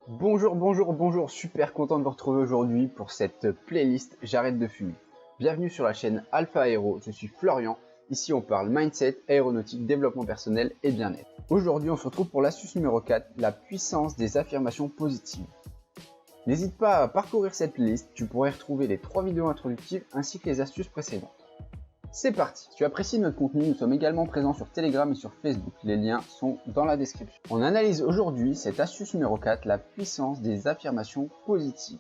Bonjour, super content de vous retrouver aujourd'hui pour cette playlist J'arrête de fumer. Bienvenue sur la chaîne Alpha Aero, je suis Florian. Ici on parle mindset, aéronautique, développement personnel et bien-être. Aujourd'hui on se retrouve pour l'astuce numéro 4, la puissance des affirmations positives. N'hésite pas à parcourir cette playlist, tu pourrais retrouver les 3 vidéos introductives ainsi que les astuces précédentes. C'est parti. Si tu apprécies notre contenu, nous sommes également présents sur Telegram et sur Facebook. Les liens sont dans la description. On analyse aujourd'hui cette astuce numéro 4, la puissance des affirmations positives.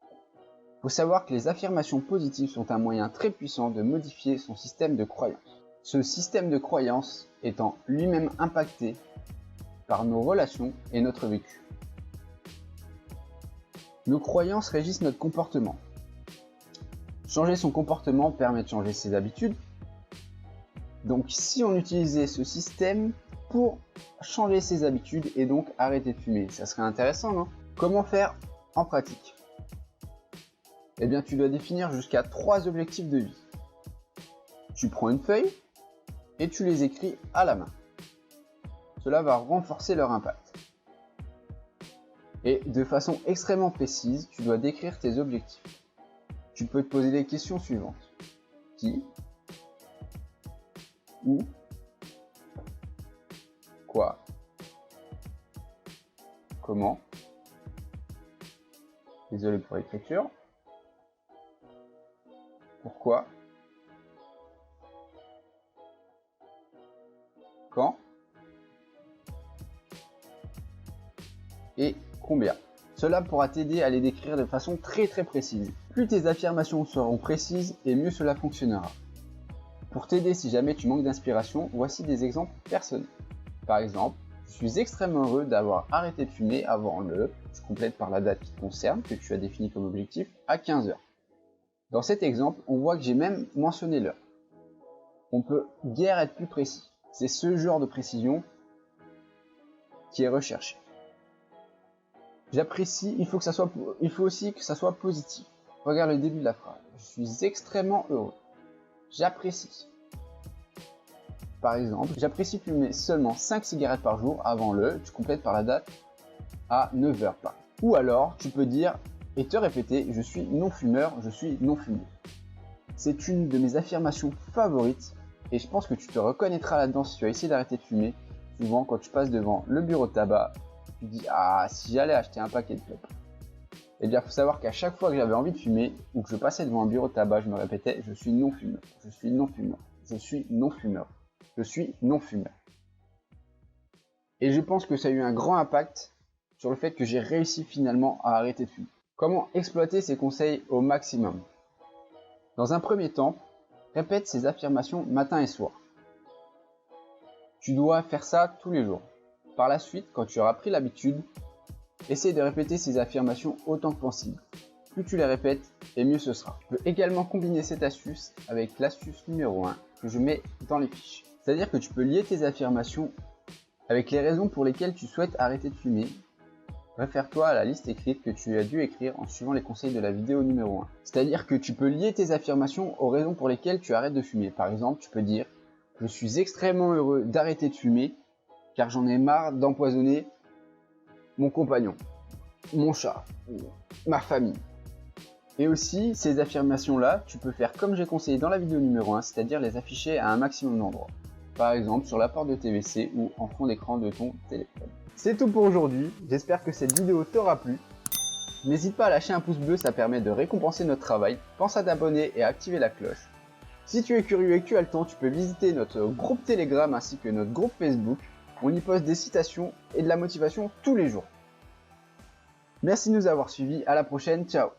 Il faut savoir que les affirmations positives sont un moyen très puissant de modifier son système de croyance. Ce système de croyance étant lui-même impacté par nos relations et notre vécu. Nos croyances régissent notre comportement. Changer son comportement permet de changer ses habitudes. Donc si on utilisait ce système pour changer ses habitudes et donc arrêter de fumer, ça serait intéressant, non? Comment faire en pratique? Eh bien tu dois définir jusqu'à 3 objectifs de vie. Tu prends une feuille et tu les écris à la main. Cela va renforcer leur impact. Et de façon extrêmement précise, tu dois décrire tes objectifs. Tu peux te poser les questions suivantes. Qui? Où? Quoi? Comment? Désolé pour l'écriture. Pourquoi? Quand? Et combien? Cela pourra t'aider à les décrire de façon très précise. Plus tes affirmations seront précises et mieux cela fonctionnera. Pour t'aider si jamais tu manques d'inspiration, voici des exemples personnels. Par exemple, je suis extrêmement heureux d'avoir arrêté de fumer avant je complète par la date qui te concerne, que tu as défini comme objectif, à 15 h. Dans cet exemple, on voit que j'ai même mentionné l'heure. On peut guère être plus précis. C'est ce genre de précision qui est recherché. J'apprécie, il faut aussi que ça soit positif. Regarde le début de la phrase. Je suis extrêmement heureux. J'apprécie. Par exemple, j'apprécie fumer seulement 5 cigarettes par jour avant tu complètes par la date à 9 h par. Ou alors, tu peux dire et te répéter, je suis non-fumeur, je suis non-fumeur. C'est une de mes affirmations favorites et je pense que tu te reconnaîtras là-dedans si tu as essayé d'arrêter de fumer. Souvent, quand tu passes devant le bureau de tabac, tu dis ah, si j'allais acheter un paquet de clopes. Eh bien, il faut savoir qu'à chaque fois que j'avais envie de fumer ou que je passais devant un bureau de tabac, je me répétais je suis non-fumeur, je suis non-fumeur, je suis non-fumeur, je suis non-fumeur. Et je pense que ça a eu un grand impact sur le fait que j'ai réussi finalement à arrêter de fumer. Comment exploiter ces conseils au maximum? Dans un premier temps, répète ces affirmations matin et soir. Tu dois faire ça tous les jours. Par la suite, quand tu auras pris l'habitude, essaie de répéter ces affirmations autant que possible. Plus tu les répètes, et mieux ce sera. Je peux également combiner cette astuce avec l'astuce numéro 1 que je mets dans les fiches. C'est-à-dire que tu peux lier tes affirmations avec les raisons pour lesquelles tu souhaites arrêter de fumer. Réfère-toi à la liste écrite que tu as dû écrire en suivant les conseils de la vidéo numéro 1. C'est-à-dire que tu peux lier tes affirmations aux raisons pour lesquelles tu arrêtes de fumer. Par exemple, tu peux dire « Je suis extrêmement heureux d'arrêter de fumer car j'en ai marre d'empoisonner mon compagnon, mon chat, ma famille. » Et aussi, ces affirmations-là, tu peux faire comme j'ai conseillé dans la vidéo numéro 1, c'est-à-dire les afficher à un maximum d'endroits. Par exemple, sur la porte de tes WC ou en fond d'écran de ton téléphone. C'est tout pour aujourd'hui, j'espère que cette vidéo t'aura plu. N'hésite pas à lâcher un pouce bleu, ça permet de récompenser notre travail. Pense à t'abonner et à activer la cloche. Si tu es curieux et que tu as le temps, tu peux visiter notre groupe Telegram ainsi que notre groupe Facebook. On y poste des citations et de la motivation tous les jours. Merci de nous avoir suivis, à la prochaine, ciao.